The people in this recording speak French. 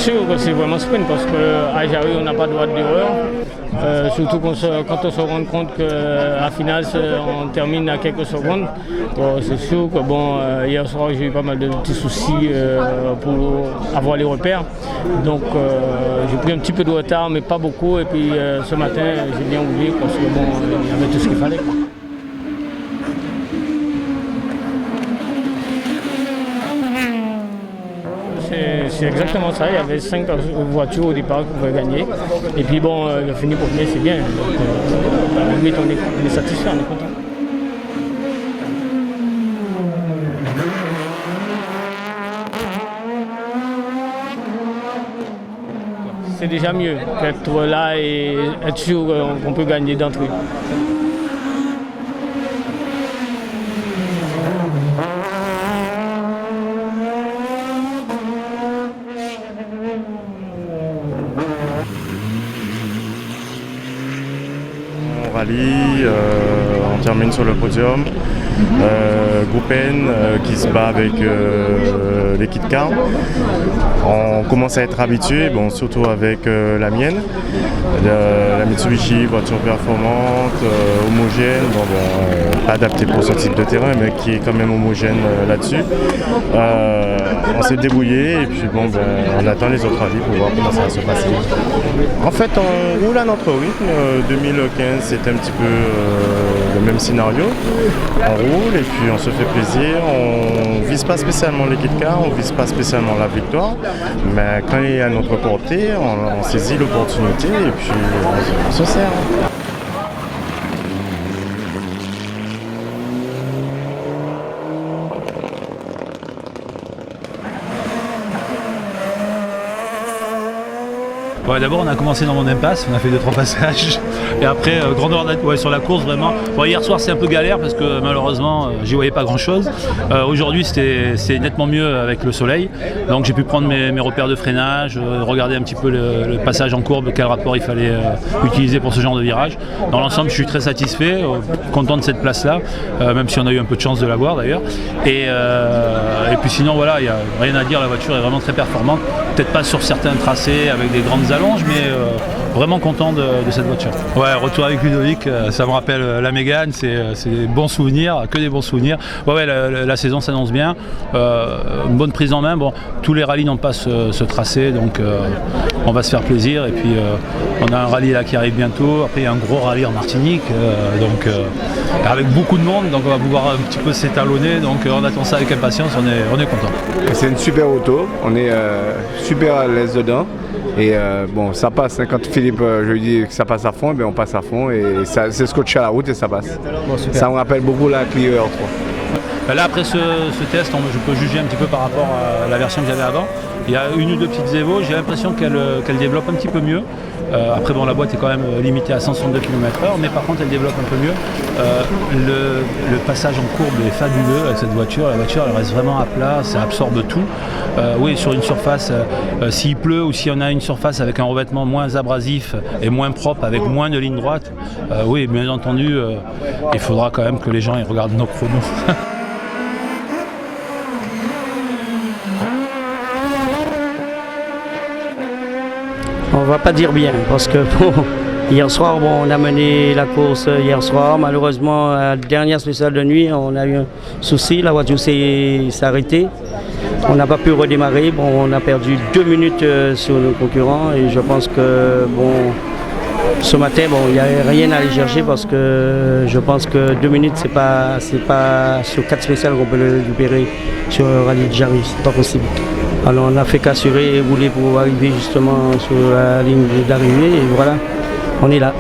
sûr que c'est vraiment sprint parce qu'à Jarry, on n'a pas de droit d'erreur. Surtout quand on se rend compte qu'à finale, on termine à quelques secondes. C'est sûr que hier soir, j'ai eu pas mal de petits soucis pour avoir les repères. Donc j'ai pris un petit peu de retard, mais pas beaucoup. Et puis ce matin, j'ai bien oublié parce que il y avait tout ce qu'il fallait. C'est exactement ça, il y avait 5 voitures au départ qui pouvaient gagner. Et puis il a fini premier, c'est bien. Donc, on est satisfait, on est content. C'est déjà mieux qu'être là et être sûr qu'on peut gagner d'entrée. On rallye, on termine sur le podium. Groupen qui se bat avec l'équipe car. On commence à être habitué, surtout avec la mienne, la Mitsubishi, voiture performante, homogène, adaptée pour ce type de terrain, mais qui est quand même homogène là-dessus. On s'est débrouillé et puis on attend les autres avis pour voir comment ça va se passer. En fait, on roule à notre rythme. 2015, c'était un petit peu le même scénario. On roule et puis on se fait plaisir. On vise pas spécialement l'équipe car, on vise pas spécialement la victoire, mais quand il est à notre portée, on saisit l'opportunité et puis on se sert. Ouais, d'abord on a commencé dans mon impasse, on a fait 2-3 passages et après grandeur sur la course vraiment. Hier soir c'est un peu galère parce que malheureusement j'y voyais pas grand chose. Aujourd'hui c'est nettement mieux avec le soleil, donc j'ai pu prendre mes repères de freinage, regarder un petit peu le passage en courbe, quel rapport il fallait utiliser pour ce genre de virage. Dans l'ensemble je suis très satisfait, content de cette place là, même si on a eu un peu de chance de l'avoir d'ailleurs. Et puis sinon voilà, il n'y a rien à dire, la voiture est vraiment très performante, peut-être pas sur certains tracés avec des grandes allonges, mais vraiment content de cette voiture. Ouais, retour avec Ludovic, ça me rappelle la Mégane, c'est des bons souvenirs, que des bons souvenirs. Ouais, la saison s'annonce bien, une bonne prise en main. Tous les rallyes n'ont pas ce tracé, donc on va se faire plaisir. Et puis on a un rallye là qui arrive bientôt, après il y a un gros rallye en Martinique, avec beaucoup de monde, donc on va pouvoir un petit peu s'étalonner, donc on attend ça avec impatience, on est content. C'est une super auto, on est super à l'aise dedans. Et ça passe, quand Philippe, je lui dis que ça passe à fond, on passe à fond et c'est scotché à la route et ça passe. Ça me rappelle beaucoup la Clio R3. Là après ce test, je peux juger un petit peu par rapport à la version que j'avais avant. Il y a une ou deux petites évos, j'ai l'impression qu'elle développe un petit peu mieux. Après la boîte est quand même limitée à 162 km/h, mais par contre elle développe un peu mieux. Le passage en courbe est fabuleux avec cette voiture, la voiture elle reste vraiment à plat, ça absorbe tout. Oui, sur une surface, s'il pleut ou si on a une surface avec un revêtement moins abrasif et moins propre, avec moins de lignes droites, oui bien entendu, il faudra quand même que les gens ils regardent nos chronos. On va pas dire bien parce que hier soir on a mené la course hier soir. Malheureusement à la dernière spéciale de nuit on a eu un souci, la voiture s'est arrêtée. On n'a pas pu redémarrer, on a perdu 2 minutes sur nos concurrents et je pense que ce matin il n'y a rien à aller chercher parce que je pense que 2 minutes c'est pas sur 4 spéciales qu'on peut le récupérer sur le rallye de Jarry, c'est pas possible. Alors on n'a fait qu'assurer et rouler pour arriver justement sur la ligne d'arrivée et voilà, on est là.